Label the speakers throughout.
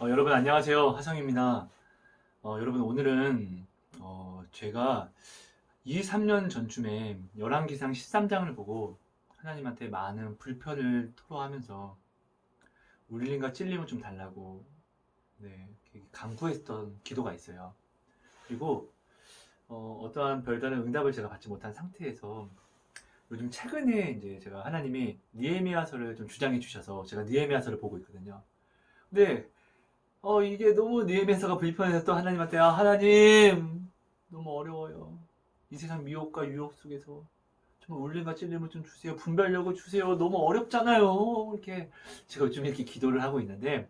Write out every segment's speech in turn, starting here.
Speaker 1: 여러분 안녕하세요. 하성입니다. 여러분 오늘은 제가 2, 3년 전쯤에 열왕기상 13장을 보고 하나님한테 많은 불편을 토로하면서 울림과 찔림을 좀 달라고 이렇게 간구했던 기도가 있어요. 그리고 어떠한 별다른 응답을 제가 받지 못한 상태에서 요즘 최근에 이제 제가 하나님이 느헤미야서를 좀 주장해 주셔서 제가 느헤미야서를 보고 있거든요. 근데 이게 너무 느헤미야서가 불편해서 또 하나님한테 하나님 너무 어려워요. 이 세상 미혹과 유혹 속에서 정말 울림과 찔림을 좀 주세요. 분별력을 주세요. 너무 어렵잖아요. 이렇게 제가 요즘 이렇게 기도를 하고 있는데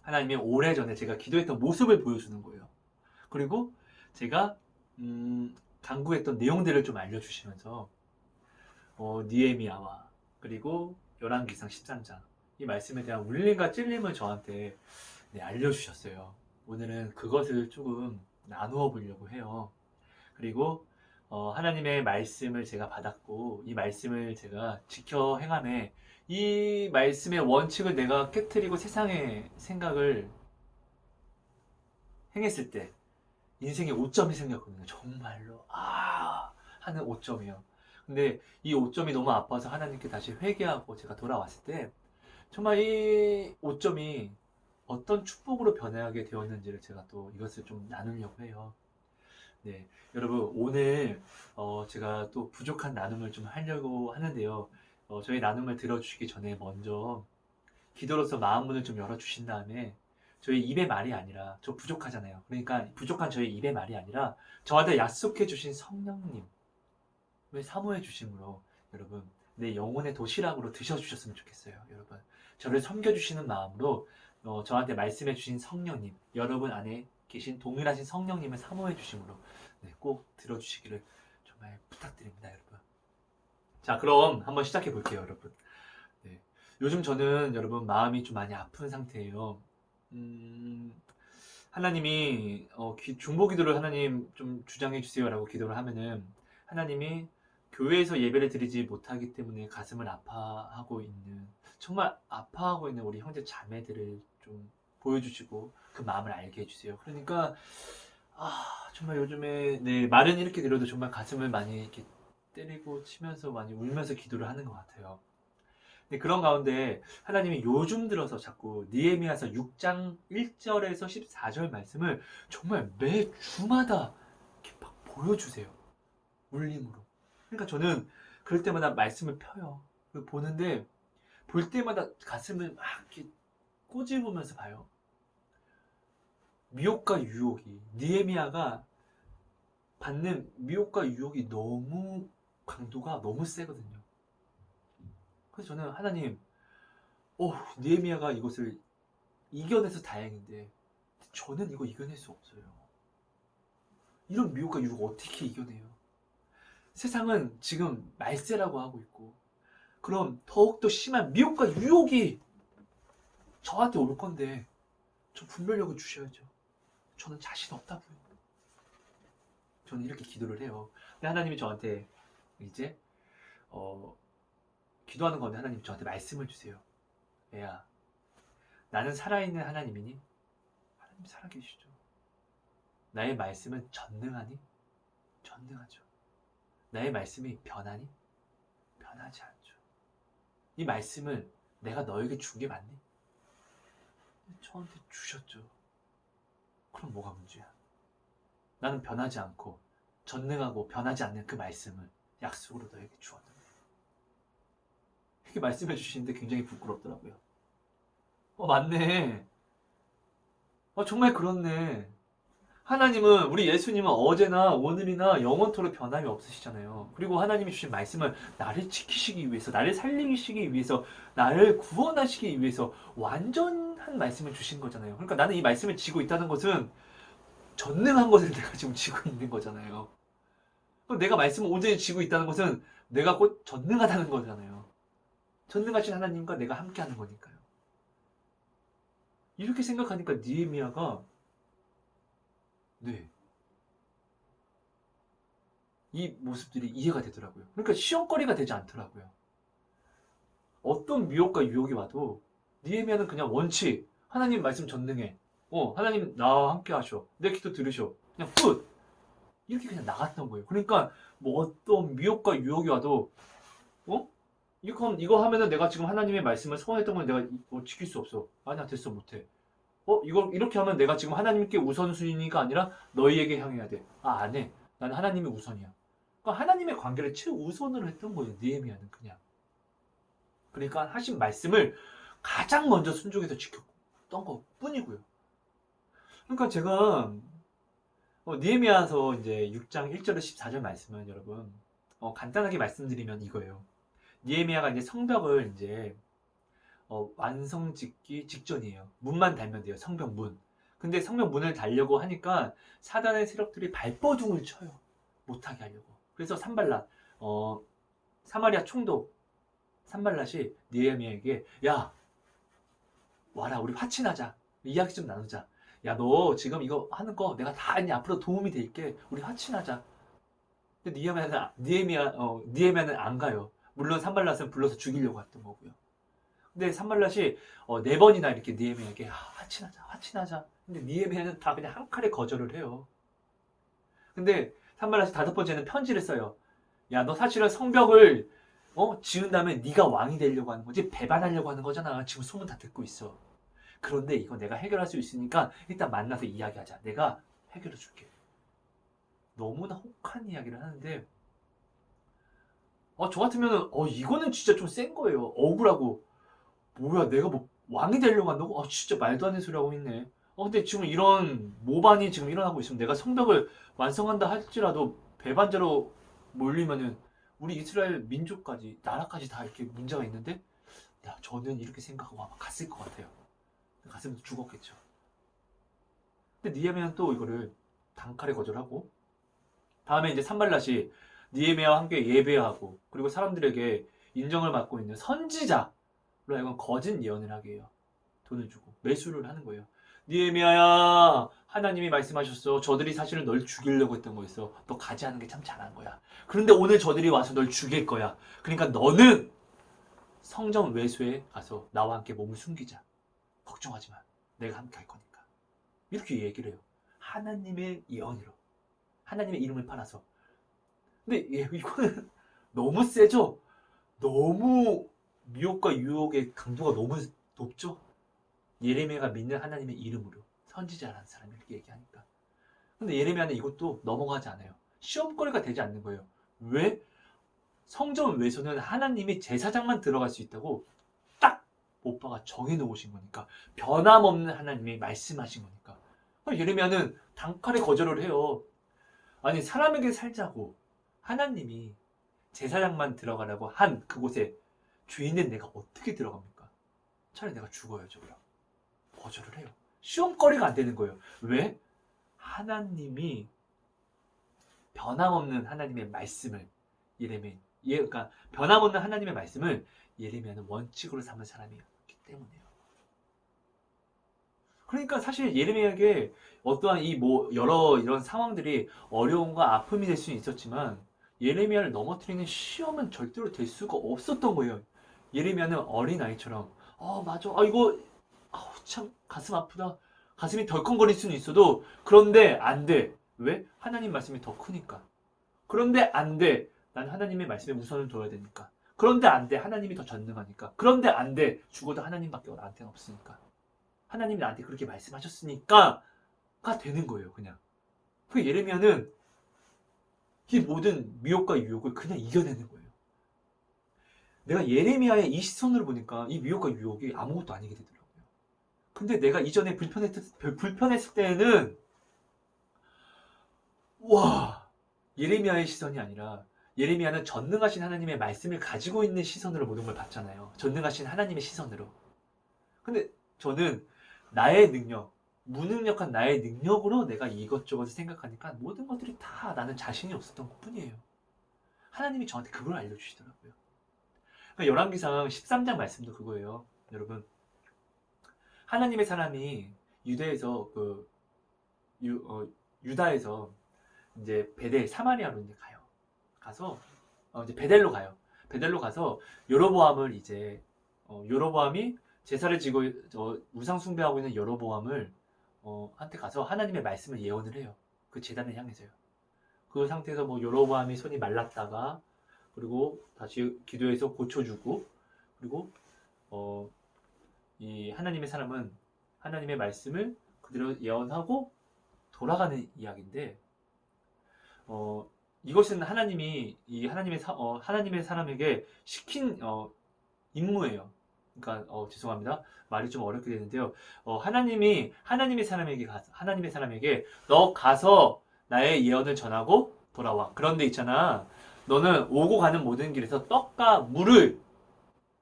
Speaker 1: 하나님이 오래전에 제가 기도했던 모습을 보여주는 거예요. 그리고 제가 간구했던 내용들을 좀 알려주시면서 느헤미야와 그리고 열왕기상 13장 이 말씀에 대한 울림과 찔림을 저한테 알려주셨어요. 오늘은 그것을 조금 나누어 보려고 해요. 그리고 하나님의 말씀을 제가 받았고 이 말씀을 제가 지켜 행함에 이 말씀의 원칙을 내가 깨뜨리고 세상의 생각을 행했을 때 인생에 오점이 생겼거든요. 정말로 하는 오점이요. 근데 이 오점이 너무 아파서 하나님께 다시 회개하고 제가 돌아왔을 때 정말 이 오점이 어떤 축복으로 변하게 되었는지를 제가 또 이것을 좀 나누려고 해요. 네, 여러분 오늘 제가 또 부족한 나눔을 좀 하려고 하는데요. 저희 나눔을 들어주시기 전에 먼저 기도로서 마음 문을 좀 열어주신 다음에 저희 입의 말이 아니라 저 부족하잖아요. 그러니까 부족한 저희 입의 말이 아니라 저한테 약속해 주신 성령님을 사모해 주심으로 여러분 내 영혼의 도시락으로 드셔주셨으면 좋겠어요. 여러분 저를 섬겨주시는 마음으로 저한테 말씀해 주신 성령님 여러분 안에 계신 동일하신 성령님을 사모해 주심으로 꼭 들어주시기를 정말 부탁드립니다. 여러분 자 그럼 한번 시작해 볼게요. 여러분 네. 요즘 저는 여러분 마음이 좀 많이 아픈 상태예요. 음, 하나님이 중보 기도를 하나님 좀 주장해 주세요라고 기도를 하면은 하나님이 교회에서 예배를 드리지 못하기 때문에 가슴을 아파하고 있는 정말 아파하고 있는 우리 형제 자매들을 좀 보여주시고 그 마음을 알게 해주세요. 그러니까 정말 요즘에 말은 이렇게 드려도 정말 가슴을 많이 이렇게 때리고 치면서 많이 울면서 기도를 하는 것 같아요. 근데 그런 가운데 하나님이 요즘 들어서 자꾸 느헤미야서 6장 1절에서 14절 말씀을 정말 매 주마다 이렇게 막 보여주세요. 울림으로. 그러니까 저는 그럴 때마다 말씀을 펴요. 보는데 볼 때마다 가슴을 막 이렇게 꼬집으면서 봐요. 미혹과 유혹이 느헤미야가 받는 미혹과 유혹이 너무 강도가 너무 세거든요. 그래서 저는 하나님, 느헤미야가 이것을 이겨내서 다행인데 저는 이거 이겨낼 수 없어요. 이런 미혹과 유혹 어떻게 이겨내요? 세상은 지금 말세라고 하고 있고 그럼 더욱더 심한 미혹과 유혹이 저한테 올 건데 저 분별력을 주셔야죠. 저는 자신 없다고요. 저는 이렇게 기도를 해요. 근데 하나님이 저한테 이제 어, 기도하는 건데 하나님 저한테 말씀을 주세요. 애야, 나는 살아있는 하나님이니? 하나님 살아계시죠. 나의 말씀은 전능하니? 전능하죠. 나의 말씀이 변하니? 변하지 않죠. 이 말씀을 내가 너에게 준 게 맞니? 저한테 주셨죠. 그럼 뭐가 문제야? 나는 변하지 않고 전능하고 변하지 않는 그 말씀을 약속으로 너에게 주었는데 이렇게 말씀해 주시는데 굉장히 부끄럽더라고요. 맞네. 정말 그렇네. 하나님은 우리 예수님은 어제나 오늘이나 영원토록 변함이 없으시잖아요. 그리고 하나님이 주신 말씀은 나를 지키시기 위해서, 나를 살리시기 위해서, 나를 구원하시기 위해서 완전한 말씀을 주신 거잖아요. 그러니까 나는 이 말씀을 지고 있다는 것은 전능한 것을 내가 지금 지고 있는 거잖아요. 내가 말씀을 온전히 지고 있다는 것은 내가 곧 전능하다는 거잖아요. 전능하신 하나님과 내가 함께하는 거니까요. 이렇게 생각하니까 느헤미야가 네, 이 모습들이 이해가 되더라고요. 그러니까 시험거리가 되지 않더라고요. 어떤 미혹과 유혹이 와도 느헤미야는 그냥 원칙 하나님 말씀 전능해. 하나님 나와 함께 하셔. 내 기도 들으셔. 그냥 끝. 이렇게 그냥 나갔던 거예요. 그러니까 뭐 어떤 미혹과 유혹이 와도 어? 이거 하면은 내가 지금 하나님의 말씀을 소원했던 걸 내가 지킬 수 없어. 아니야, 됐어, 못해. 이거 이렇게 하면 내가 지금 하나님께 우선순위가 아니라 너희에게 향해야 돼. 안 해. 나는 하나님이 우선이야. 그러니까 하나님의 관계를 최우선으로 했던 거예요. 느헤미야는 그냥. 그러니까 하신 말씀을 가장 먼저 순종해서 지켰던 것 뿐이고요. 그러니까 제가 느헤미야서 이제 6장 1절에서 14절 말씀은 여러분 간단하게 말씀드리면 이거예요. 느헤미야가 이제 성벽을 이제 완성 짓기 직전이에요. 문만 달면 돼요. 성벽 문. 근데 성벽 문을 달려고 하니까 사단의 세력들이 발버둥을 쳐요. 못하게 하려고. 그래서 산발랏, 사마리아 총독 산발랏이 느헤미야에게 야, 와라, 우리 화친하자. 이야기 좀 나누자. 야, 너 지금 이거 하는 거 내가 다 이제 앞으로 도움이 될게. 우리 화친하자. 근데 느헤미야는 안 가요. 물론 산발랏은 불러서 죽이려고 했던 거고요. 근데 산발랏이 4번이나 이렇게 느헤미야에게 화친하자. 근데 느헤미야는 다 그냥 한 칼에 거절을 해요. 근데 산발랏이 5번째는 편지를 써요. 야, 너 사실은 성벽을 지은 다음에 네가 왕이 되려고 하는 거지 배반하려고 하는 거잖아. 지금 소문 다 듣고 있어. 그런데 이거 내가 해결할 수 있으니까 일단 만나서 이야기하자. 내가 해결해 줄게. 너무나 혹한 이야기를 하는데 저 같으면은 이거는 진짜 좀 센 거예요. 억울하고 뭐야, 내가 뭐 왕이 되려고 한다고? 진짜 말도 안 되는 소리 하고 있네. 근데 지금 이런 모반이 지금 일어나고 있으면 내가 성벽을 완성한다 할지라도 배반자로 몰리면은 우리 이스라엘 민족까지 나라까지 다 이렇게 문제가 있는데 야, 저는 이렇게 생각하고 아마 갔을 것 같아요. 갔으면 죽었겠죠. 근데 느헤미야는 또 이거를 단칼에 거절하고 다음에 이제 산발랏이 느헤미야와 함께 예배하고 그리고 사람들에게 인정을 받고 있는 선지자로 하여금 거짓 예언을 하게 해요. 돈을 주고 매수를 하는 거예요. 느헤미야야, 하나님이 말씀하셨어. 저들이 사실은 널 죽이려고 했던 거였어. 너 가지 않은 게 참 잘한 거야. 그런데 오늘 저들이 와서 널 죽일 거야. 그러니까 너는 성전 외소에 가서 나와 함께 몸을 숨기자. 걱정하지 마. 내가 함께 할 거니까. 이렇게 얘기를 해요. 하나님의 예언으로. 하나님의 이름을 팔아서. 근데 이거는 너무 세죠? 너무 미혹과 유혹의 강도가 너무 높죠? 예레미야가 믿는 하나님의 이름으로 선지자라는 사람이 이렇게 얘기하니까. 근데 예레미야는 이것도 넘어가지 않아요. 시험거리가 되지 않는 거예요. 왜? 성전 외소는 하나님이 제사장만 들어갈 수 있다고 딱 오빠가 정해놓으신 거니까. 변함없는 하나님이 말씀하신 거니까. 예레미야는 단칼에 거절을 해요. 아니, 사람에게 살자고 하나님이 제사장만 들어가라고 한 그곳에 죄인은 내가 어떻게 들어갑니까? 차라리 내가 죽어야죠. 그럼. 거절을 해요. 시험거리가 안 되는 거예요. 왜? 하나님이 변함없는 하나님의 말씀을 그러니까 변함없는 하나님의 말씀을 예레미야는 원칙으로 삼은 사람이었기 때문이에요. 그러니까 사실 예레미야에게 어떠한 여러 이런 상황들이 어려움과 아픔이 될 수는 있었지만 예레미야를 넘어뜨리는 시험은 절대로 될 수가 없었던 거예요. 예레미야는 어린아이처럼 맞아, 이거 참 가슴 아프다. 가슴이 덜컹거릴 수는 있어도 그런데 안 돼. 왜? 하나님 말씀이 더 크니까. 그런데 안 돼. 난 하나님의 말씀에 우선을 둬야 되니까. 그런데 안 돼. 하나님이 더 전능하니까. 그런데 안 돼. 죽어도 하나님밖에 나한테는 없으니까. 하나님이 나한테 그렇게 말씀하셨으니까 가 되는 거예요. 그냥. 그 예레미야는 이 모든 미혹과 유혹을 그냥 이겨내는 거예요. 내가 예레미야의 이 시선으로 보니까 이 미혹과 유혹이 아무것도 아니게 되더라고요. 근데 내가 이전에 불편했을 때는 와, 예레미야의 시선이 아니라 예레미야는 전능하신 하나님의 말씀을 가지고 있는 시선으로 모든 걸 봤잖아요. 전능하신 하나님의 시선으로. 근데 저는 나의 능력, 무능력한 나의 능력으로 내가 이것저것 생각하니까 모든 것들이 다 나는 자신이 없었던 것 뿐이에요. 하나님이 저한테 그걸 알려주시더라고요. 그러니까 열왕기상 13장 말씀도 그거예요. 여러분, 하나님의 사람이 유대에서 유다에서 이제 베델 사마리아로 이제 가요. 가서 이제 베델로 가요. 베델로 가서 여로보암을 이제 여로보암이 제사를 지고 우상 숭배하고 있는 여로보암을 한테 가서 하나님의 말씀을 예언을 해요. 그 제단을 향해서요. 그 상태에서 뭐 여로보암이 손이 말랐다가 그리고 다시 기도해서 고쳐주고 그리고 이 하나님의 사람은 하나님의 말씀을 그대로 예언하고 돌아가는 이야기인데 이것은 하나님이 이 하나님의 사람에게 시킨 임무예요. 그러니까 죄송합니다. 말이 좀 어렵게 되는데요. 하나님의 사람에게 너 가서 나의 예언을 전하고 돌아와. 그런데 있잖아. 너는 오고 가는 모든 길에서 떡과 물을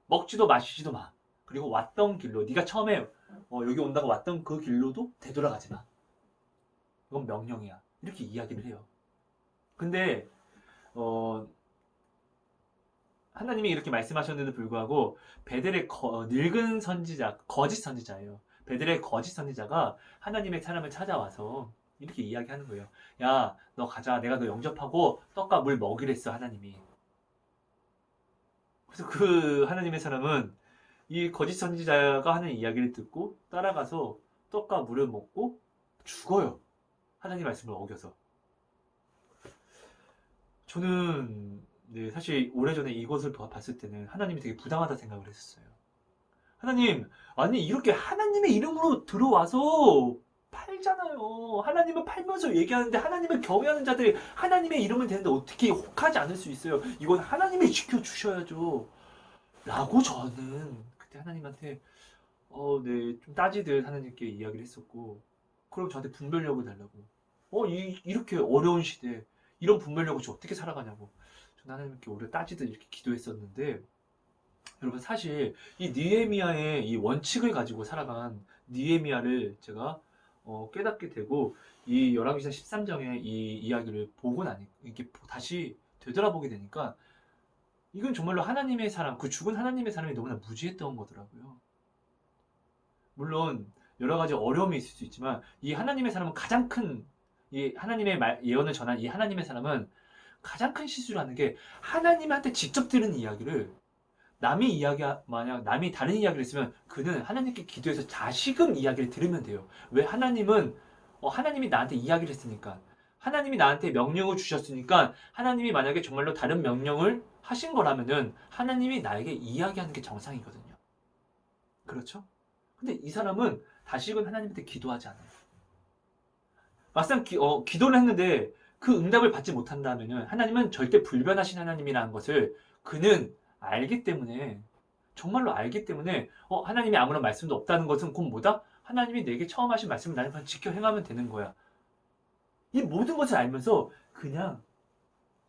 Speaker 1: 먹지도 마시지도 마. 그리고 왔던 길로 네가 처음에 여기 온다고 왔던 그 길로도 되돌아가지 마. 이건 명령이야. 이렇게 이야기를 해요. 근데 하나님이 이렇게 말씀하셨는데도 불구하고 베델의 늙은 선지자, 거짓 선지자예요. 베델의 거짓 선지자가 하나님의 사람을 찾아와서 이렇게 이야기하는 거예요. 야, 너 가자. 내가 너 영접하고 떡과 물 먹이랬어, 하나님이. 그래서 그 하나님의 사람은 이 거짓 선지자가 하는 이야기를 듣고 따라가서 떡과 물을 먹고 죽어요. 하나님 말씀을 어겨서. 저는 네, 사실 오래전에 이것을 봤을 때는 하나님이 되게 부당하다 생각을 했었어요. 하나님, 아니 이렇게 하나님의 이름으로 들어와서 팔잖아요. 하나님을 팔면서 얘기하는데 하나님을 경외하는 자들이 하나님의 이름은 되는데 어떻게 혹하지 않을 수 있어요? 이건 하나님이 지켜주셔야죠. 라고 저는 그때 하나님한테 네, 좀 따지듯 하나님께 이야기를 했었고 그럼 저한테 분별력을 달라고 이렇게 어려운 시대에 이런 분별력을 저 어떻게 살아가냐고 저는 하나님께 오래 따지듯 이렇게 기도했었는데 여러분 사실 이 느헤미야의 이 원칙을 가지고 살아간 느헤미야를 제가 깨닫게 되고 이 열왕기상 13장의 이 이야기를 보고 나니 이렇게 다시 되돌아보게 되니까 이건 정말로 하나님의 사람, 그 죽은 하나님의 사람이 너무나 무지했던 거더라고요. 물론 여러 가지 어려움이 있을 수 있지만 이 하나님의 사람은 가장 큰 이 하나님의 예언을 전한 이 하나님의 사람은 가장 큰 실수를 하는 게 하나님한테 직접 들은 이야기를 만약 남이 다른 이야기를 했으면 그는 하나님께 기도해서 다시금 이야기를 들으면 돼요. 왜 하나님은 하나님이 나한테 이야기를 했으니까 하나님이 나한테 명령을 주셨으니까 하나님이 만약에 정말로 다른 명령을 하신 거라면은 하나님이 나에게 이야기하는 게 정상이거든요. 그렇죠? 근데 이 사람은 다시금 하나님한테 기도하지 않아요. 막상 기도를 했는데 그 응답을 받지 못한다면은 하나님은 절대 불변하신 하나님이라는 것을 그는 알기 때문에 정말로 알기 때문에 하나님이 아무런 말씀도 없다는 것은 곧 뭐다? 하나님이 내게 처음 하신 말씀을 나는 그냥 지켜 행하면 되는 거야. 이 모든 것을 알면서 그냥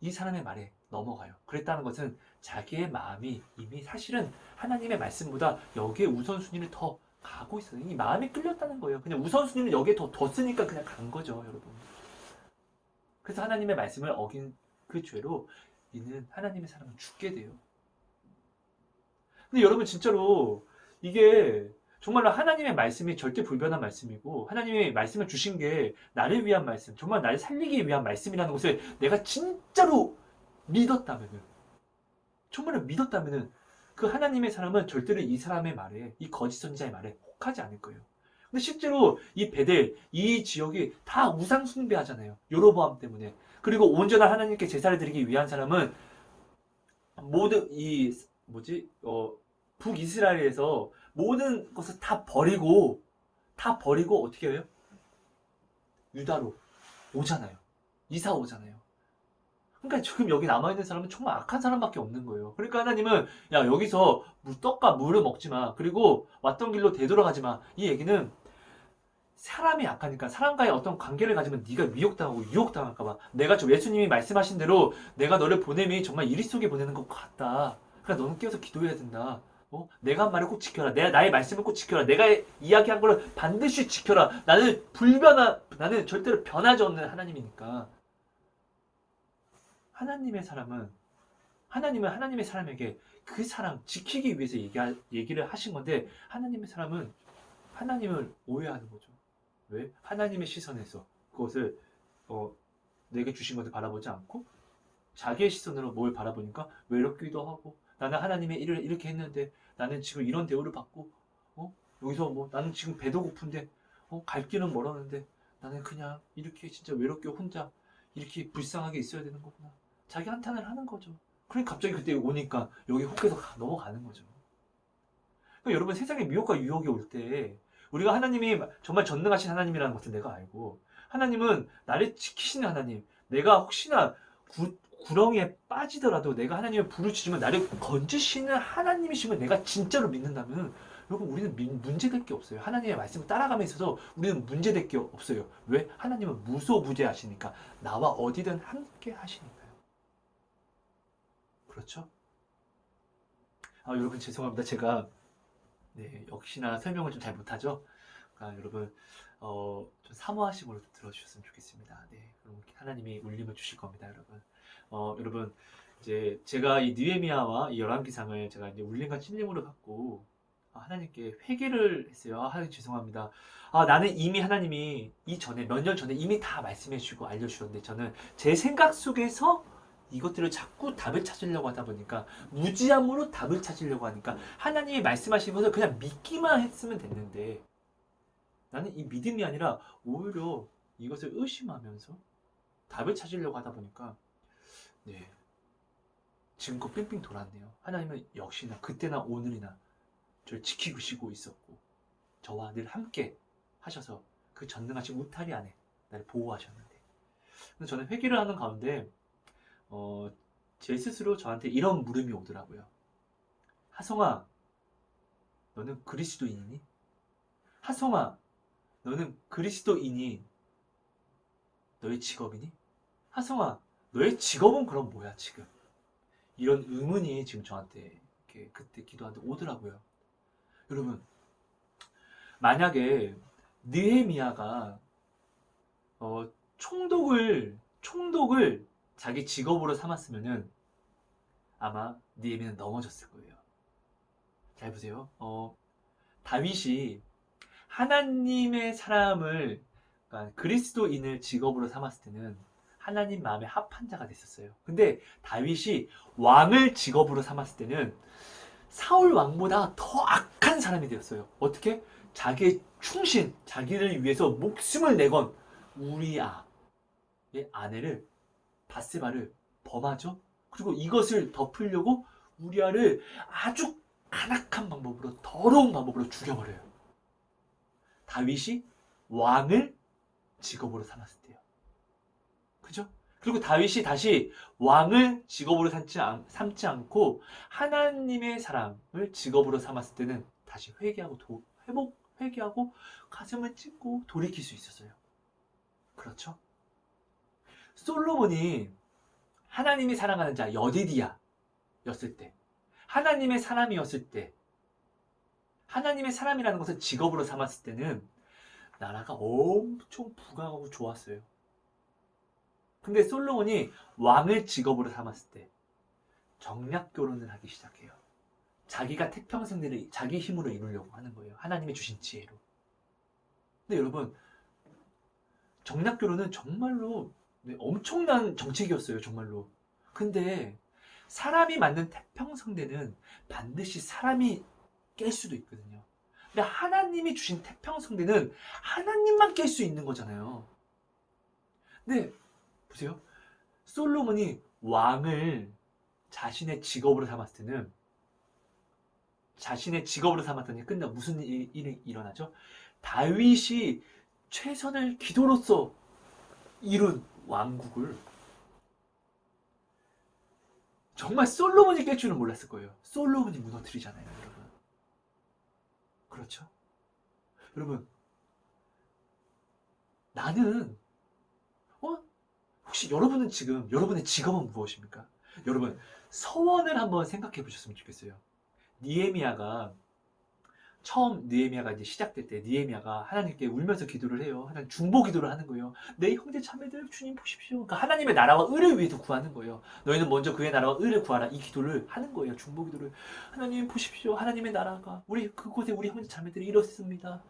Speaker 1: 이 사람의 말에 넘어가요. 그랬다는 것은 자기의 마음이 이미 사실은 하나님의 말씀보다 여기에 우선순위를 더 가고 있어요. 이 마음이 끌렸다는 거예요. 그냥 우선순위는 여기에 더 뒀으니까 그냥 간 거죠, 여러분. 그래서 하나님의 말씀을 어긴 그 죄로 이는 하나님의 사람은 죽게 돼요. 근데 여러분 진짜로 이게 정말로 하나님의 말씀이 절대 불변한 말씀이고 하나님의 말씀을 주신 게 나를 위한 말씀, 정말 나를 살리기 위한 말씀이라는 것을 내가 진짜로 믿었다면은 정말로 믿었다면은 그 하나님의 사람은 절대로 이 사람의 말에 이 거짓 선지자의 말에 혹하지 않을 거예요. 근데 실제로 이 베델 이 지역이 다 우상 숭배하잖아요. 여로보암 때문에. 그리고 온전한 하나님께 제사를 드리기 위한 사람은 모든 이 뭐지 북이스라엘에서 모든 것을 다 버리고 어떻게 해요? 유다로 오잖아요. 이사 오잖아요. 그러니까 지금 여기 남아있는 사람은 정말 악한 사람밖에 없는 거예요. 그러니까 하나님은 야 여기서 떡과 물을 먹지 마. 그리고 왔던 길로 되돌아가지 마. 이 얘기는 사람이 약하니까 사람과의 어떤 관계를 가지면 네가 미혹당하고 유혹당할까 봐. 내가 저 예수님이 말씀하신 대로 내가 너를 보냄이 정말 이리 속에 보내는 것 같다. 그러니까 너는 깨어서 기도해야 된다. 내가 한 말을 꼭 지켜라. 나의 말씀을 꼭 지켜라. 내가 이야기한 거를 반드시 지켜라. 나는 절대로 변하지 않는 하나님이니까. 하나님은 하나님의 사람에게 그 사람 지키기 위해서 얘기를 하신 건데 하나님의 사람은 하나님을 오해하는 거죠. 왜? 하나님의 시선에서 그것을 내게 주신 것을 바라보지 않고 자기의 시선으로 뭘 바라보니까 외롭기도 하고 나는 하나님의 일을 이렇게 했는데 나는 지금 이런 대우를 받고 여기서 뭐 나는 지금 배도 고픈데 갈 길은 멀었는데 나는 그냥 이렇게 진짜 외롭게 혼자 이렇게 불쌍하게 있어야 되는 거구나. 자기 한탄을 하는 거죠. 그러니까 갑자기 그때 오니까 여기 혹해서 넘어가는 거죠. 그러니까 여러분 세상에 미혹과 유혹이 올 때 우리가 하나님이 정말 전능하신 하나님이라는 것을 내가 알고 하나님은 나를 지키시는 하나님, 내가 혹시나 구렁이에 빠지더라도 내가 하나님의 부르짖으면 나를 건지시는 하나님이심을 내가 진짜로 믿는다면 여러분 우리는 문제될 게 없어요. 하나님의 말씀을 따라가면서 있어서 우리는 문제될 게 없어요. 왜? 하나님은 무소부재하시니까 나와 어디든 함께 하시니까요. 그렇죠? 여러분 죄송합니다. 제가 네, 역시나 설명을 좀 잘 못하죠? 그러니까 여러분 좀 사모하심으로 들어주셨으면 좋겠습니다. 네, 그럼 하나님이 울림을 주실 겁니다, 여러분. 여러분 이제 제가 이 느헤미야와 이 열왕기상을 제가 이제 울림과 찔림으로 갖고 하나님께 회개를 했어요. 하나님 죄송합니다. 나는 이미 하나님이 이전에 몇 년 전에 이미 다 말씀해 주시고 알려주셨는데 저는 제 생각 속에서 이것들을 자꾸 답을 찾으려고 하다 보니까 무지함으로 답을 찾으려고 하니까 하나님이 말씀하신 것을 그냥 믿기만 했으면 됐는데 나는 이 믿음이 아니라 오히려 이것을 의심하면서 답을 찾으려고 하다 보니까 네, 지금껏 빙빙 돌았네요. 하나님은 역시나 그때나 오늘이나 저를 지키시고 있었고 저와 늘 함께 하셔서 그 전능하신 울타리 안에 나를 보호하셨는데 저는 회개를 하는 가운데 제 스스로 저한테 이런 물음이 오더라고요. 하성아, 너는 그리스도인이니? 하성아, 너는 그리스도인이 너의 직업이니? 하성아, 너의 직업은 그럼 뭐야 지금? 이런 의문이 지금 저한테 이렇게 그때 기도하는데 오더라고요. 여러분, 만약에 느헤미야가 총독을 자기 직업으로 삼았으면은 아마 느헤미야는 넘어졌을 거예요. 잘 보세요. 다윗이 하나님의 사람을 그러니까 그리스도인을 직업으로 삼았을 때는 하나님 마음에 합한 자가 됐었어요. 근데 다윗이 왕을 직업으로 삼았을 때는 사울 왕보다 더 악한 사람이 되었어요. 어떻게? 자기의 충신, 자기를 위해서 목숨을 내건 우리아의 아내를 바세바를 범하죠. 그리고 이것을 덮으려고 우리아를 아주 간악한 방법으로 더러운 방법으로 죽여버려요. 다윗이 왕을 직업으로 삼았을 때요. 그죠? 그리고 다윗이 다시 왕을 직업으로 삼지 않고 하나님의 사람을 직업으로 삼았을 때는 다시 회개하고 가슴을 찢고 돌이킬 수 있었어요. 그렇죠? 솔로몬이 하나님이 사랑하는 자 여디디야였을 때 하나님의 사람이었을 때 하나님의 사람이라는 것을 직업으로 삼았을 때는 나라가 엄청 부강하고 좋았어요. 근데 솔로몬이 왕을 직업으로 삼았을 때 정략 결혼을 하기 시작해요. 자기가 태평성대를 자기 힘으로 이루려고 하는 거예요. 하나님이 주신 지혜로. 근데 여러분 정략 결혼은 정말로 엄청난 정책이었어요. 정말로. 근데 사람이 만든 태평성대는 반드시 사람이 깰 수도 있거든요. 근데 하나님이 주신 태평성대는 하나님만 깰 수 있는 거잖아요. 근데 보세요. 솔로몬이 왕을 자신의 직업으로 삼았을 때는 자신의 직업으로 삼았더니 끝나 무슨 일이 일어나죠? 다윗이 최선을 기도로서 이룬 왕국을 정말 솔로몬이 깰 줄은 몰랐을 거예요. 솔로몬이 무너뜨리잖아요, 여러분. 그렇죠? 여러분, 나는 혹시 여러분은 지금 여러분의 직업은 무엇입니까? 여러분 서원을 한번 생각해 보셨으면 좋겠어요. 느헤미야가 이제 시작될 때 느헤미야가 하나님께 울면서 기도를 해요. 하나님 중보 기도를 하는 거예요. 내 형제 자매들 주님 보십시오. 그러니까 하나님의 나라와 의를 위해서 구하는 거예요. 너희는 먼저 그의 나라와 의를 구하라. 이 기도를 하는 거예요. 중보 기도를. 하나님 보십시오. 하나님의 나라가 그곳에 우리 형제 자매들이 이렇습니다.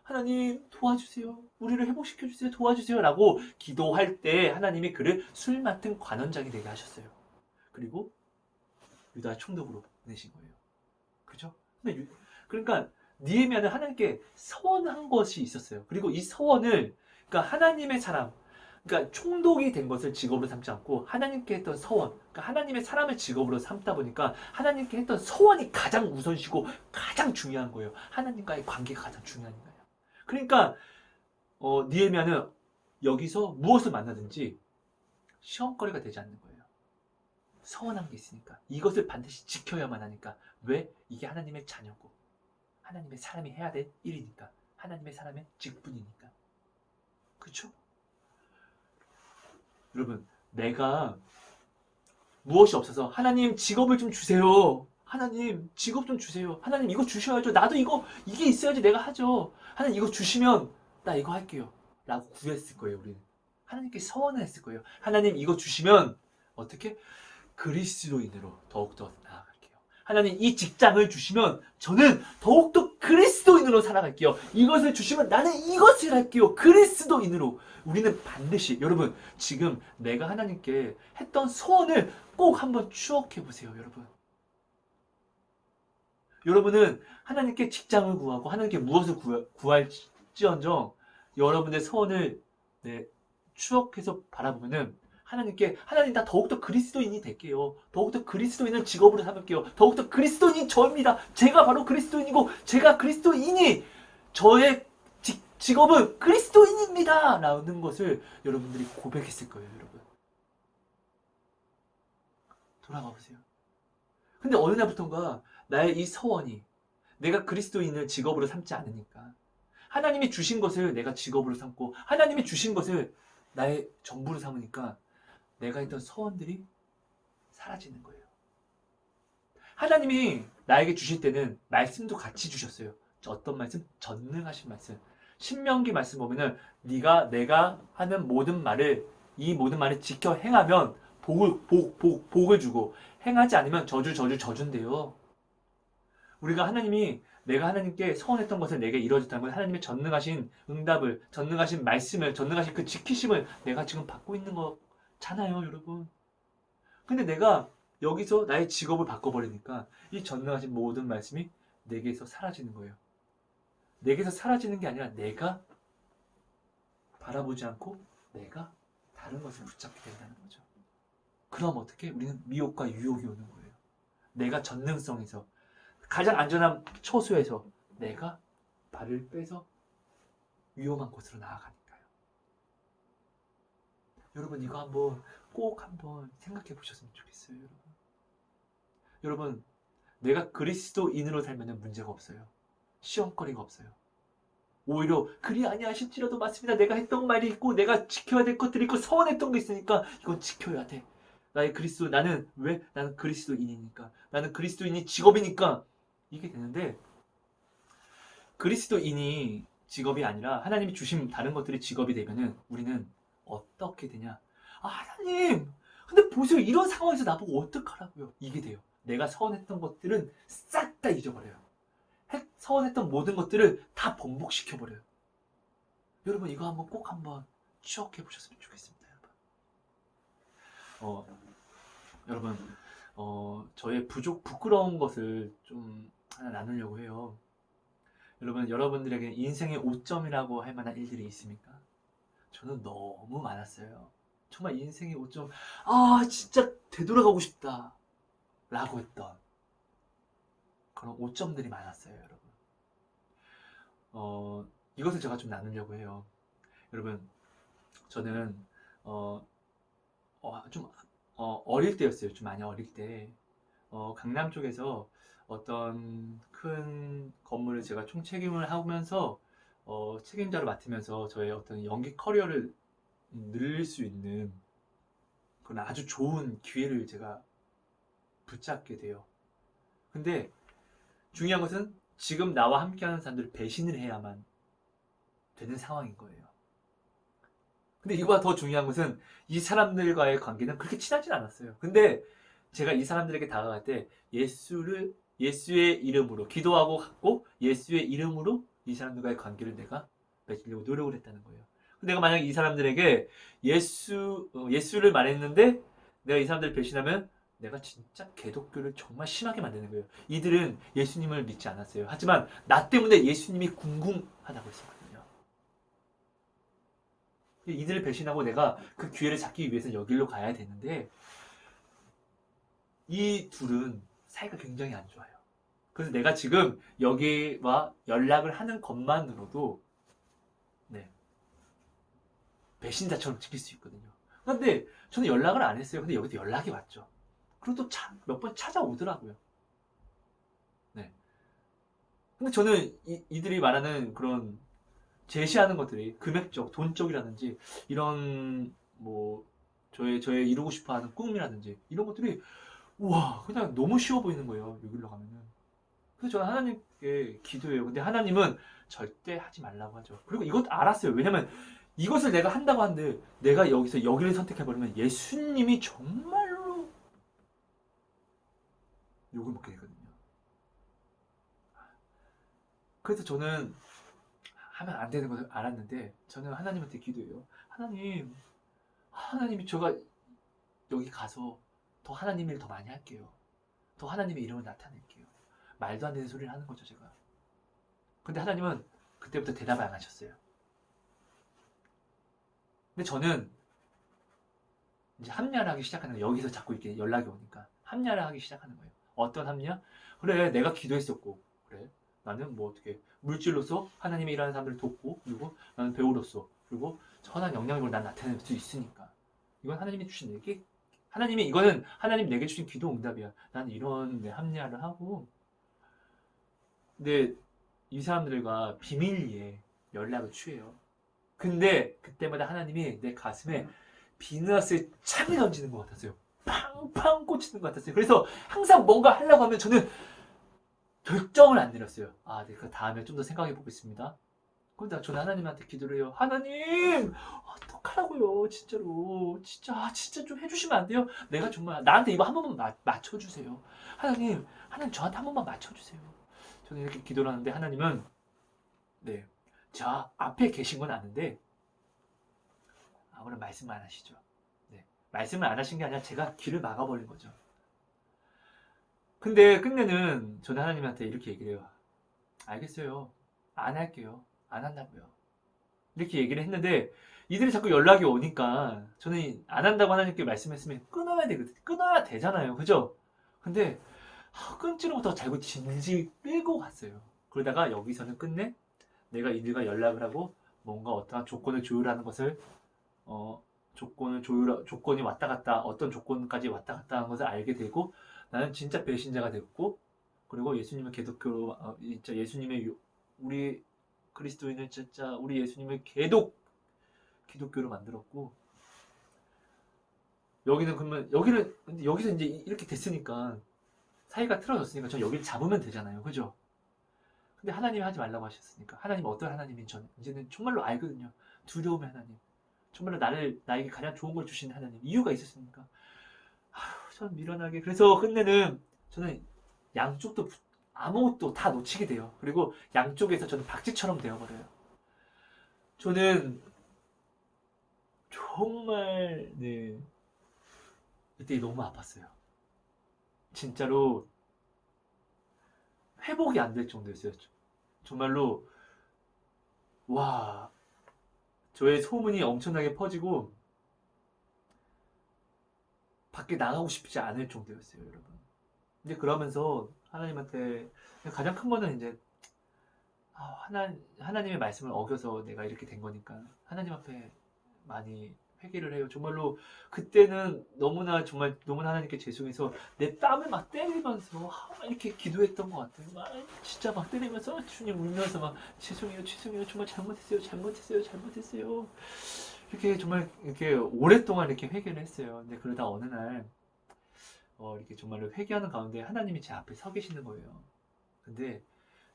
Speaker 1: 하나님 도와주세요. 우리를 회복시켜 주세요. 도와주세요. 라고 기도할 때 하나님이 그를 술 맡은 관원장이 되게 하셨어요. 그리고 유다 총독으로 보내신 거예요. 그죠? 그러니까 느헤미야는 하나님께 서원한 것이 있었어요. 그리고 이 서원을, 그러니까 하나님의 사람, 그러니까 총독이 된 것을 직업으로 삼지 않고 하나님께 했던 서원, 그러니까 하나님의 사람을 직업으로 삼다 보니까 하나님께 했던 서원이 가장 우선시고 가장 중요한 거예요. 하나님과의 관계가 가장 중요한 거예요. 그러니까 느헤미야는 여기서 무엇을 만나든지 시험거리가 되지 않는 거예요. 서원한 게 있으니까. 이것을 반드시 지켜야만 하니까. 왜? 이게 하나님의 자녀고 하나님의 사람이 해야 될 일이니까. 하나님의 사람의 직분이니까. 그렇죠? 여러분, 내가 무엇이 없어서 하나님 직업을 좀 주세요. 하나님 직업 좀 주세요. 하나님 이거 주셔야죠. 나도 이게 있어야지 내가 하죠. 하나님 이거 주시면 나 이거 할게요. 라고 구했을 거예요, 우리는. 하나님께 서원을 했을 거예요. 하나님 이거 주시면 어떻게? 그리스도인으로 더욱더 나아갈게요. 하나님 이 직장을 주시면 저는 더욱더 그리스도인으로 살아갈게요. 이것을 주시면 나는 이것을 할게요. 그리스도인으로. 우리는 반드시, 여러분, 지금 내가 하나님께 했던 소원을 꼭 한번 추억해 보세요, 여러분. 여러분은 하나님께 직장을 구하고 하나님께 무엇을 구할지언정 여러분의 소원을 추억해서 바라보면은 하나님 나 더욱더 그리스도인이 될게요. 더욱더 그리스도인을 직업으로 삼을게요. 더욱더 그리스도인이 저입니다. 제가 바로 그리스도인이고 제가 그리스도인이 저의 직업은 그리스도인입니다. 라는 것을 여러분들이 고백했을 거예요, 여러분. 돌아가 보세요. 근데 어느 날부턴가 나의 이 서원이 내가 그리스도인을 직업으로 삼지 않으니까 하나님이 주신 것을 내가 직업으로 삼고 하나님이 주신 것을 나의 전부로 삼으니까 내가 했던 서원들이 사라지는 거예요. 하나님이 나에게 주실 때는 말씀도 같이 주셨어요. 어떤 말씀? 전능하신 말씀. 신명기 말씀 보면은 내가 하는 모든 말을 이 모든 말을 지켜 행하면 복을 주고 행하지 않으면 저준대요. 우리가 내가 하나님께 서원했던 것을 내게 이루어졌다는 건 하나님의 전능하신 응답을, 전능하신 말씀을, 전능하신 그 지키심을 내가 지금 받고 있는 거잖아요, 여러분. 근데 내가 여기서 나의 직업을 바꿔버리니까 이 전능하신 모든 말씀이 내게서 사라지는 거예요. 내게서 사라지는 게 아니라 내가 바라보지 않고 내가 다른 것을 붙잡게 된다는 거죠. 그럼 어떻게? 우리는 미혹과 유혹이 오는 거예요. 내가 전능성에서 가장 안전한 처소에서 내가 발을 빼서 위험한 곳으로 나아가니까요. 여러분 이거 꼭 한번 생각해 보셨으면 좋겠어요. 여러분 내가 그리스도인으로 살면 문제가 없어요. 시험거리가 없어요. 오히려 그리 아니하실지라도 맞습니다. 내가 했던 말이 있고 내가 지켜야 될 것들이 있고 서원했던 게 있으니까 이건 지켜야 돼. 나는 왜? 나는 그리스도인이니까. 나는 그리스도인이 직업이니까 이게 되는데 그리스도인이 직업이 아니라 하나님이 주신 다른 것들이 직업이 되면은 우리는 어떻게 되냐? 하나님! 근데 보세요. 이런 상황에서 나보고 어떡하라고요? 이게 돼요. 내가 서원했던 것들은 싹 다 잊어버려요. 서원했던 모든 것들을 다 번복시켜버려요. 여러분 이거 꼭 한번 추억해 보셨으면 좋겠습니다. 여러분 저의 부끄러운 것을 좀 하나 나누려고 해요. 여러분들에게 인생의 오점이라고 할 만한 일들이 있습니까? 저는 너무 많았어요. 정말 인생의 오점, 진짜 되돌아가고 싶다 라고 했던 그런 오점들이 많았어요, 여러분. 이것을 제가 좀 나누려고 해요. 여러분, 저는 좀 어릴 때였어요. 좀 많이 어릴 때. 강남 쪽에서 어떤 큰 건물을 제가 총책임을 하면서 책임자로 맡으면서 저의 어떤 연기 커리어를 늘릴 수 있는 그런 아주 좋은 기회를 제가 붙잡게 돼요. 근데 중요한 것은 지금 나와 함께하는 사람들을 배신을 해야만 되는 상황인 거예요. 근데 이거보다 더 중요한 것은 이 사람들과의 관계는 그렇게 친하진 않았어요. 근데 제가 이 사람들에게 다가갈 때 예수의 이름으로 기도하고 갔고 예수의 이름으로 이 사람들과의 관계를 내가 맺으려고 노력을 했다는 거예요. 내가 만약에 이 사람들에게 예수를 말했는데 내가 이 사람들을 배신하면 내가 진짜 개독교를 정말 심하게 만드는 거예요. 이들은 예수님을 믿지 않았어요. 하지만 나 때문에 예수님이 궁금하다고 했었거든요. 이들을 배신하고 내가 그 기회를 잡기 위해서 여기로 가야 되는데 이 둘은 사이가 굉장히 안 좋아요. 그래서 내가 지금 여기와 연락을 하는 것만으로도 네, 배신자처럼 찍힐 수 있거든요. 근데 저는 연락을 안 했어요. 근데 여기서 연락이 왔죠. 그리고 또 몇 번 찾아오더라고요. 네. 근데 저는 이들이 말하는 그런 제시하는 것들이 금액적, 돈적이라든지 이런 뭐 저의 이루고 싶어하는 꿈이라든지 이런 것들이 우와 그냥 너무 쉬워 보이는 거예요. 여기로 가면은. 그래서 저는 하나님께 기도해요. 근데 하나님은 절대 하지 말라고 하죠. 그리고 이것도 알았어요. 왜냐면 이것을 내가 한다고 하는데 내가 여기서 여기를 선택해버리면 예수님이 정말로 욕을 먹게 되거든요. 그래서 저는 하면 안 되는 것을 알았는데 저는 하나님한테 기도해요. 하나님이 제가 여기 가서 더 하나님 일 더 많이 할게요. 더 하나님의 이름을 나타낼게요. 말도 안 되는 소리를 하는 거죠, 제가. 근데 하나님은 그때부터 대답을 안 하셨어요. 근데 저는 이제 합리화를 하기 시작하는 거예요. 여기서 자꾸 이렇게 연락이 오니까. 합리화를 하기 시작하는 거예요. 어떤 합리화? 그래, 내가 기도했었고, 그래. 나는 뭐 어떻게, 물질로서 하나님의 일하는 사람들을 돕고, 그리고 나는 배우로서, 그리고 선한 영향력을 난 나타낼 수 있으니까. 이건 하나님이 주신 내게, 이거는 하나님 내게 주신 기도 응답이야. 나는 이런 합리화를 하고, 근데 이 사람들과 비밀리에 연락을 취해요. 근데 그때마다 하나님이 내 가슴에 비너스의 참이 던지는 것 같았어요. 팡팡 꽂히는 것 같았어요. 그래서 항상 뭔가 하려고 하면 저는 결정을 안 내렸어요. 아, 네, 그 다음에 좀 더 생각해 보겠습니다. 근데 저는 하나님한테 기도를 해요. 하나님, 어떡하라고요, 진짜로. 진짜 좀 해주시면 안 돼요? 내가 정말, 나한테 이거 한 번만 맞춰주세요. 하나님 저한테 한 번만 맞춰주세요. 저는 이렇게 기도를 하는데 하나님은, 네, 저 앞에 계신 건 아는데, 아무런 말씀을 안 하시죠. 네, 말씀을 안 하신 게 아니라 제가 길을 막아버린 거죠. 근데 끝내는 저는 하나님한테 이렇게 얘기를 해요. 알겠어요. 안 할게요. 안 한다고요. 이렇게 얘기를 했는데 이들이 자꾸 연락이 오니까 저는 안 한다고 하나님께 말씀했으면 끊어야 되거든요. 끊어야 되잖아요. 그죠? 근데 끊지를 못하고 자꾸 질질 끌고 갔어요. 그러다가 여기서는 끝내 내가 이들과 연락을 하고 뭔가 어떠한 조건을 조율하는 것을 조건이 왔다 갔다 어떤 조건까지 왔다 갔다 하는 것을 알게 되고 나는 진짜 배신자가 됐고 그리고 예수님을 기독교로 진짜 예수님의 우리 그리스도인을 진짜 우리 예수님을 기독교로 만들었고 여기는 그러면 여기서 이제 이렇게 됐으니까 사이가 틀어졌으니까 저 여기를 잡으면 되잖아요. 그죠? 근데 하나님이 하지 말라고 하셨으니까 하나님 어떤 하나님인 저는 이제는 정말로 알거든요. 두려움의 하나님. 정말로 나에게 가장 좋은 걸 주신 하나님. 이유가 있었으니까. 저는 미련하게. 그래서 끝내는 저는 양쪽도 아무것도 다 놓치게 돼요. 그리고 양쪽에서 저는 박쥐처럼 되어버려요. 저는 정말 네 그때 너무 아팠어요. 진짜로 회복이 안 될 정도였어요. 정말로 와 저의 소문이 엄청나게 퍼지고 밖에 나가고 싶지 않을 정도였어요, 여러분. 근데 그러면서 하나님한테 가장 큰 거는 이제 하나님의 말씀을 어겨서 내가 이렇게 된 거니까 하나님 앞에 많이 회개를 해요. 정말로 그때는 너무나 하나님께 죄송해서 내 땀을 막 때리면서 이렇게 기도했던 것 같아요. 진짜 막 때리면서 주님 울면서 막 죄송해요, 정말 잘못했어요. 이렇게 정말 이렇게 오랫동안 이렇게 회개를 했어요. 근데 그러다 어느 날 이렇게 정말로 회개하는 가운데 하나님이 제 앞에 서 계시는 거예요. 근데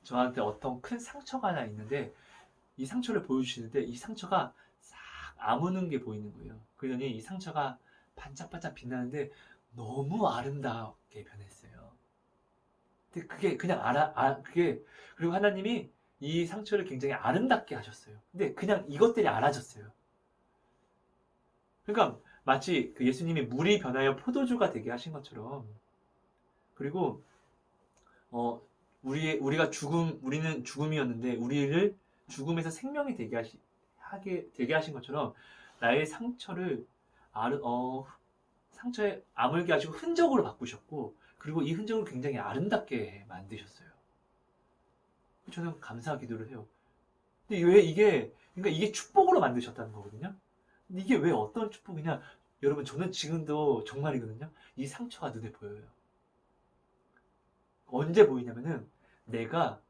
Speaker 1: 저한테 어떤 큰 상처가 하나 있는데 이 상처를 보여주시는데 이 상처가 싹 아무는 게 보이는 거예요. 그러더니 이 상처가 반짝반짝 빛나는데 너무 아름답게 변했어요. 근데 그게 그냥 그리고 하나님이 이 상처를 굉장히 아름답게 하셨어요. 근데 그냥 이것들이 알아졌어요. 그러니까 마치 그 예수님이 물이 변하여 포도주가 되게 하신 것처럼, 그리고 우리는 죽음이었는데 우리를 죽음에서 생명이 되게 하신 것처럼 나의 상처에 아물게 하시고 흔적으로 바꾸셨고, 그리고 이 흔적을 굉장히 아름답게 만드셨어요. 저는 감사 기도를 해요. 근데 왜 그러니까 이게 축복으로 만드셨다는 거거든요. 근데 이게 왜 어떤 축복이냐? 여러분, 저는 지금도 정말이거든요. 이 상처가 눈에 보여요. 언제 보이냐면은 내가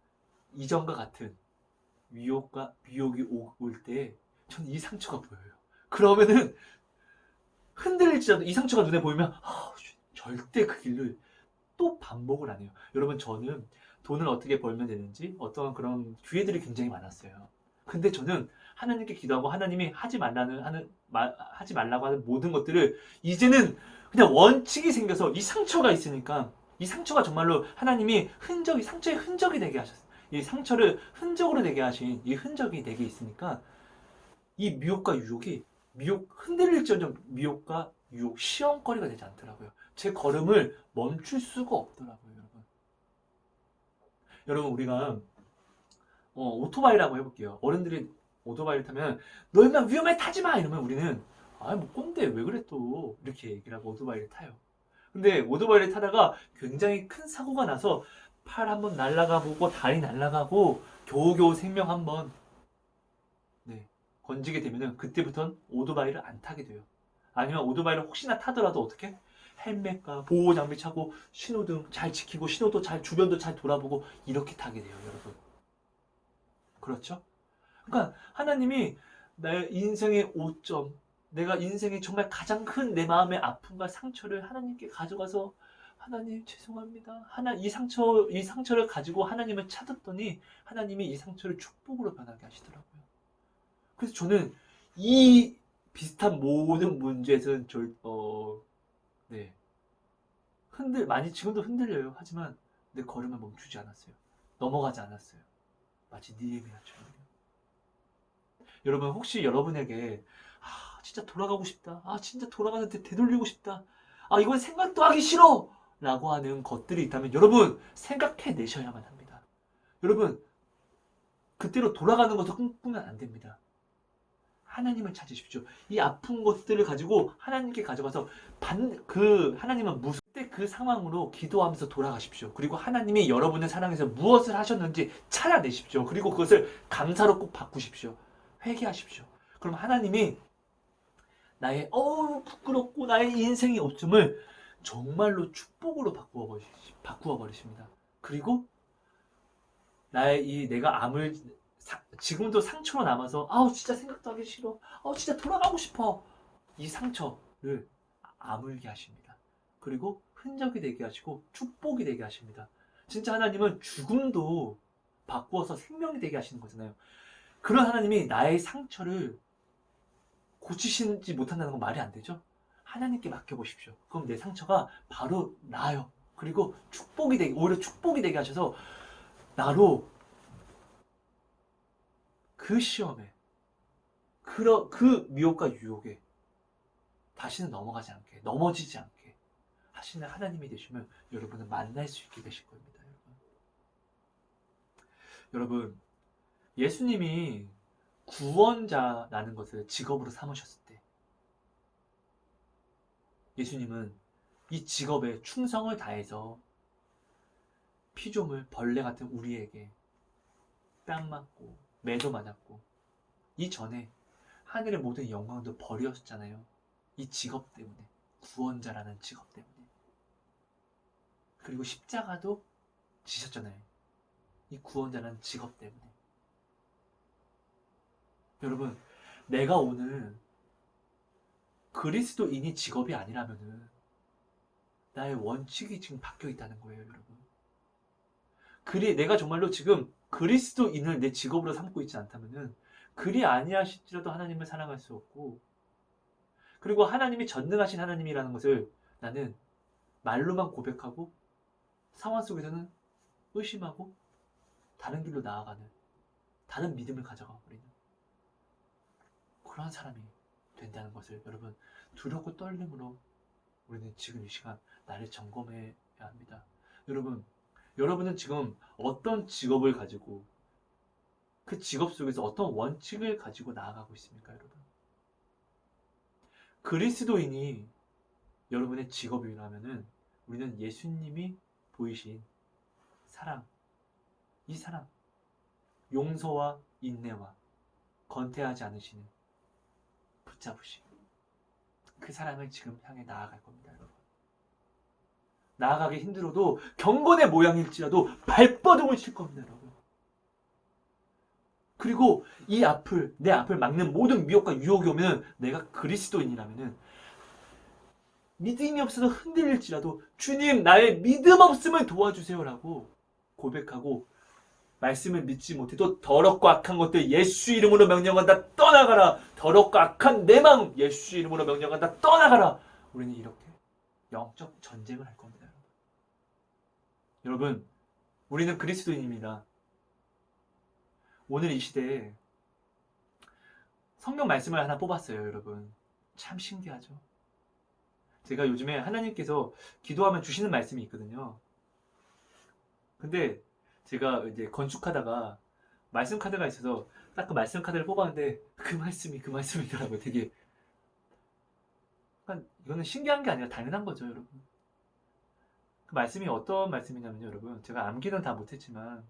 Speaker 1: 이전과 같은 미혹이 올 때 저는 이 상처가 보여요. 그러면은 흔들릴지라도 이 상처가 눈에 보이면 절대 그 길을 또 반복을 안 해요. 여러분, 저는 돈을 어떻게 벌면 되는지 어떤 그런 기회들이 굉장히 많았어요. 근데 저는 하나님께 기도하고 하나님이 하지 말라고 하는 모든 것들을 이제는 그냥 원칙이 생겨서, 이 상처가 있으니까 이 상처가 정말로 하나님이 상처의 흔적이 되게 하셨어요. 이 상처를 흔적으로 되게 하신 이 흔적이 내게 있으니까 이 미혹과 유혹이 흔들릴지언정 미혹과 유혹, 시험거리가 되지 않더라고요. 제 걸음을 멈출 수가 없더라고요, 여러분. 여러분, 우리가 오토바이라고 해볼게요. 어른들이 오토바이를 타면 너 인마 위험해, 타지 마 이러면 우리는 뭐 꼰대 왜 그래 또 이렇게 얘기를 하고 오토바이를 타요. 근데 오토바이를 타다가 굉장히 큰 사고가 나서 팔 한번 날아가 보고 다리 날아가고 겨우겨우 생명 한번 건지게 되면은 그때부터는 오토바이를 안 타게 돼요. 아니면 오토바이를 혹시나 타더라도 어떻게? 헬멧과 보호 장비 차고 신호등 잘 지키고 신호도 주변도 잘 돌아보고 이렇게 타게 돼요, 여러분. 그렇죠? 그러니까 하나님이 나의 인생의 오점, 내가 인생의 정말 가장 큰 내 마음의 아픔과 상처를 하나님께 가져가서, 하나님 죄송합니다. 이 상처를 가지고 하나님을 찾았더니 하나님이 이 상처를 축복으로 변하게 하시더라고요. 그래서 저는 이 비슷한 모든 문제에서는 네. 많이 지금도 흔들려요. 하지만 내 걸음을 멈추지 않았어요. 넘어가지 않았어요. 마치 니에미아처럼요. 여러분, 혹시 여러분에게 진짜 돌아가고 싶다. 진짜 돌아가는데 되돌리고 싶다. 이건 생각도 하기 싫어. 라고 하는 것들이 있다면 여러분 생각해내셔야만 합니다. 여러분, 그때로 돌아가는 것을 꿈꾸면 안 됩니다. 하나님을 찾으십시오. 이 아픈 것들을 가지고 하나님께 가져가서 하나님은 그때 그 상황으로 기도하면서 돌아가십시오. 그리고 하나님이 여러분을 사랑해서 무엇을 하셨는지 찾아내십시오. 그리고 그것을 감사로 꼭 바꾸십시오. 회개하십시오. 그럼 하나님이 나의 부끄럽고 나의 인생의 오점을 정말로 축복으로 바꾸어 버리십니다. 그리고 지금도 상처로 남아서 진짜 생각도 하기 싫어, 진짜 돌아가고 싶어, 이 상처를 아물게 하십니다. 그리고 흔적이 되게 하시고 축복이 되게 하십니다. 진짜 하나님은 죽음도 바꾸어서 생명이 되게 하시는 거잖아요. 그런 하나님이 나의 상처를 고치시지 못한다는 건 말이 안 되죠. 하나님께 맡겨보십시오. 그럼 내 상처가 바로 나아요. 그리고 오히려 축복이 되게 하셔서 나로 그 시험에, 그 미혹과 유혹에 다시는 넘어지지 않게 하시는 하나님이 되시면 여러분은 만날 수 있게 되실 겁니다. 여러분, 예수님이 구원자라는 것을 직업으로 삼으셨을 때 예수님은 이 직업에 충성을 다해서 피조물, 벌레 같은 우리에게 뺨 맞고 매도 맞았고 이전에 하늘의 모든 영광도 버리셨잖아요. 이 직업 때문에, 구원자라는 직업 때문에. 그리고 십자가도 지셨잖아요. 이 구원자라는 직업 때문에. 여러분, 내가 오늘 그리스도인이 직업이 아니라면은 나의 원칙이 지금 바뀌어 있다는 거예요, 여러분. 내가 정말로 지금 그리스도인을 내 직업으로 삼고 있지 않다면은 그리 아니하실지라도 하나님을 사랑할 수 없고, 그리고 하나님이 전능하신 하나님이라는 것을 나는 말로만 고백하고 상황 속에서는 의심하고 다른 길로 나아가는, 다른 믿음을 가져가 버리는 그러한 사람이 된다는 것을 여러분 두렵고 떨림으로 우리는 지금 이 시간 나를 점검해야 합니다. 여러분은 지금 어떤 직업을 가지고 그 직업 속에서 어떤 원칙을 가지고 나아가고 있습니까, 여러분? 그리스도인이 여러분의 직업이라면은 우리는 예수님이 보이신 사랑, 이 사랑, 용서와 인내와 건태하지 않으시는 붙잡으심, 그 사랑을 지금 향해 나아갈 겁니다, 여러분. 나아가기 힘들어도 경건의 모양일지라도 발버둥을 칠 겁니다, 여러분. 그리고 내 앞을 막는 모든 미혹과 유혹이 오면 내가 그리스도인이라면은 믿음이 없어서 흔들릴지라도 주님 나의 믿음 없음을 도와주세요라고 고백하고 말씀을 믿지 못해도 더럽고 악한 것들 예수 이름으로 명령한다 떠나가라. 더럽고 악한 내 마음 예수 이름으로 명령한다 떠나가라. 우리는 이렇게 영적 전쟁을 할 겁니다. 여러분 우리는 그리스도인입니다. 오늘 이 시대에 성경 말씀을 하나 뽑았어요. 여러분 참 신기하죠. 제가 요즘에 하나님께서 기도하면 주시는 말씀이 있거든요. 근데 제가 이제 건축하다가 말씀 카드가 있어서 딱 그 말씀 카드를 뽑았는데 그 말씀이더라고요. 되게 이거는 신기한 게 아니라 당연한 거죠, 여러분. 그 말씀이 어떤 말씀이냐면요, 여러분. 제가 암기는 다 못했지만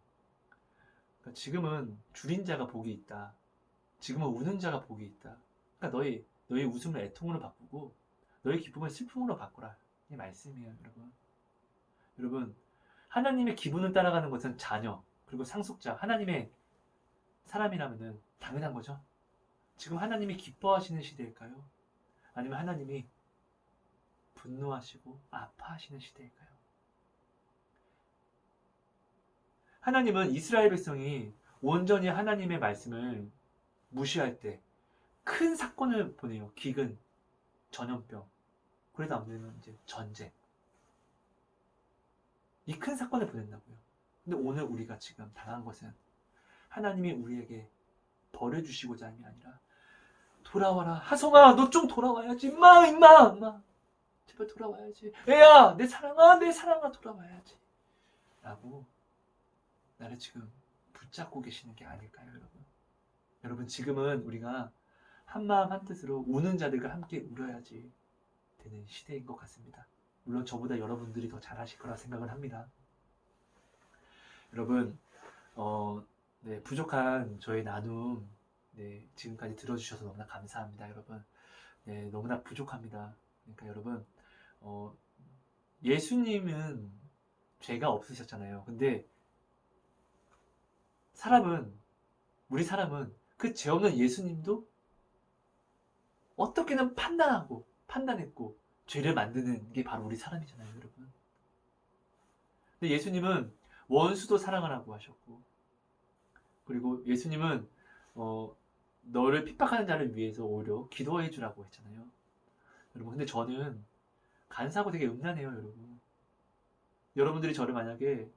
Speaker 1: 그러니까 지금은 줄인 자가 복이 있다. 지금은 우는 자가 복이 있다. 그러니까 너희 웃음을 애통으로 바꾸고 너희 기쁨을 슬픔으로 바꾸라. 이 말씀이에요, 여러분. 여러분, 하나님의 기분을 따라가는 것은 자녀, 그리고 상속자, 하나님의 사람이라면은 당연한 거죠. 지금 하나님이 기뻐하시는 시대일까요? 아니면 하나님이 분노하시고 아파하시는 시대일까요? 하나님은 이스라엘 백성이 온전히 하나님의 말씀을 무시할 때 큰 사건을 보내요. 기근, 전염병, 그래도 안 되면 이제 전쟁. 이 큰 사건을 보낸다고요. 근데 오늘 우리가 지금 당한 것은 하나님이 우리에게 벌을 주시고자 함이 아니라 돌아와라. 하성아, 너 좀 돌아와야지. 임마. 제발 돌아와야지. 애야, 내 사랑아, 돌아와야지. 라고 나를 지금 붙잡고 계시는 게 아닐까요, 여러분? 여러분, 지금은 우리가 한마음 한뜻으로 우는 자들과 함께 울어야지 되는 시대인 것 같습니다. 물론 저보다 여러분들이 더 잘하실 거라 생각을 합니다. 여러분, 네, 부족한 저의 나눔, 네, 지금까지 들어주셔서 너무나 감사합니다, 여러분. 네, 너무나 부족합니다. 그러니까 여러분, 예수님은 죄가 없으셨잖아요. 근데 우리 사람은 그 죄 없는 예수님도 어떻게든 판단했고, 죄를 만드는 게 바로 우리 사람이잖아요, 여러분. 근데 예수님은 원수도 사랑하라고 하셨고, 그리고 예수님은, 너를 핍박하는 자를 위해서 오히려 기도해 주라고 했잖아요. 여러분, 근데 저는 간사하고 되게 음란해요, 여러분. 여러분들이 저를 만약에,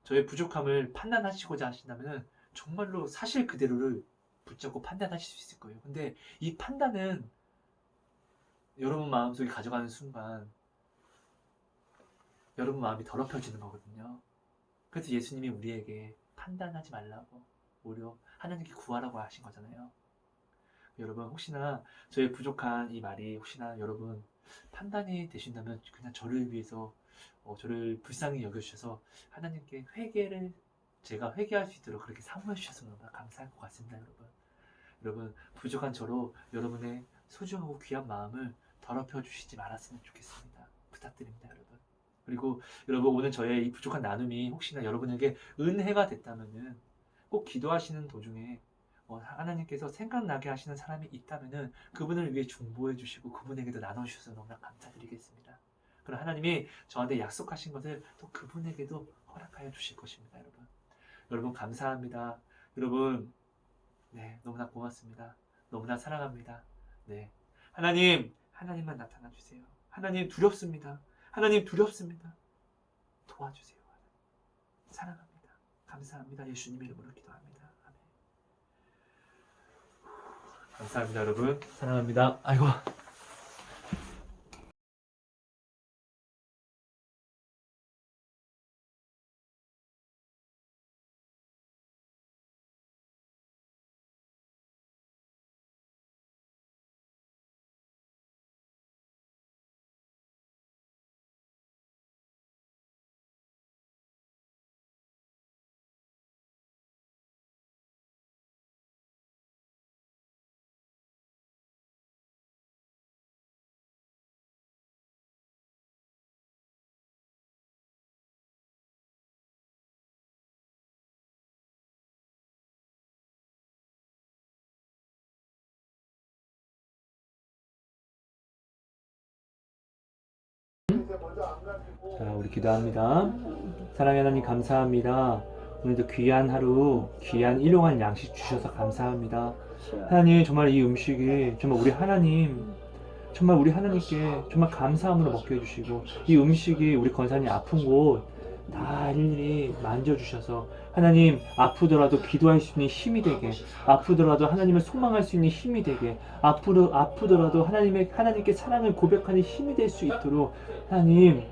Speaker 1: 저의 부족함을 판단하시고자 하신다면 정말로 사실 그대로를 붙잡고 판단하실 수 있을 거예요. 근데 이 판단은 여러분 마음속에 가져가는 순간 여러분 마음이 더럽혀지는 거거든요. 그래서 예수님이 우리에게 판단하지 말라고 오히려 하나님께 구하라고 하신 거잖아요. 여러분 혹시나 저의 부족한 이 말이 혹시나 여러분 판단이 되신다면 그냥 저를 위해서 저를 불쌍히 여겨주셔서 하나님께 제가 회개할 수 있도록 그렇게 사모해 주셔서 너무나 감사할 것 같습니다, 여러분. 여러분 부족한 저로 여러분의 소중하고 귀한 마음을 더럽혀 주시지 말았으면 좋겠습니다. 부탁드립니다, 여러분. 그리고 여러분 오늘 저의 이 부족한 나눔이 혹시나 여러분에게 은혜가 됐다면은 꼭 기도하시는 도중에 하나님께서 생각나게 하시는 사람이 있다면은 그분을 위해 중보해 주시고 그분에게도 나눠주셔서 너무나 감사드리겠습니다. 그럼 하나님이 저한테 약속하신 것을 또 그분에게도 허락하여 주실 것입니다, 여러분. 여러분 감사합니다. 여러분 네 너무나 고맙습니다. 너무나 사랑합니다. 네 하나님만 나타나 주세요. 하나님 두렵습니다. 하나님 두렵습니다. 도와주세요. 사랑합니다. 감사합니다. 예수님 이름으로 기도합니다. 아멘. 감사합니다, 여러분. 사랑합니다. 아이고. 자, 우리 기도합니다. 사랑의 하나님 감사합니다. 오늘도 귀한 하루, 귀한 일용할 양식 주셔서 감사합니다. 하나님, 정말 이 음식이 정말 우리 하나님, 정말 우리 하나님께 정말 감사함으로 먹게 해주시고, 이 음식이 우리 권사님 아픈 곳 다 일일이 만져주셔서 하나님, 아프더라도 기도할 수 있는 힘이 되게, 아프더라도 하나님을 소망할 수 있는 힘이 되게, 아프더라도 하나님께 사랑을 고백하는 힘이 될 수 있도록 하나님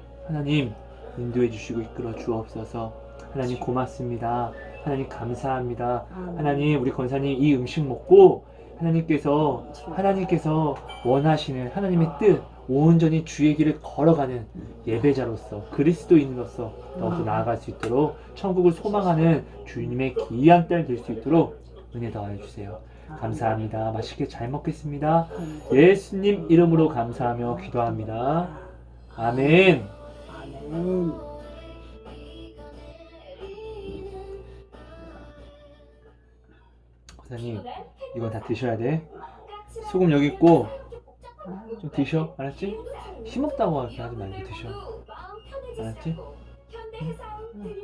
Speaker 1: 인도해 주시고 이끌어 주옵소서. 하나님 고맙습니다. 하나님 감사합니다. 하나님, 우리 권사님 이 음식 먹고 하나님께서 원하시는 하나님의 뜻, 온전히 주의 길을 걸어가는 예배자로서, 그리스도인으로서 더욱더 나아갈 수 있도록, 천국을 소망하는 주님의 귀한 딸 될 수 있도록 은혜 더하여 주세요. 감사합니다. 맛있게 잘 먹겠습니다. 예수님 이름으로 감사하며 기도합니다. 아멘.
Speaker 2: 아멘.
Speaker 1: 권사님, 이건 다 드셔야 돼. 소금 여기 있고 좀 드셔. 알았지? 힘없다고 하지 말고 드셔. 알았지? 응?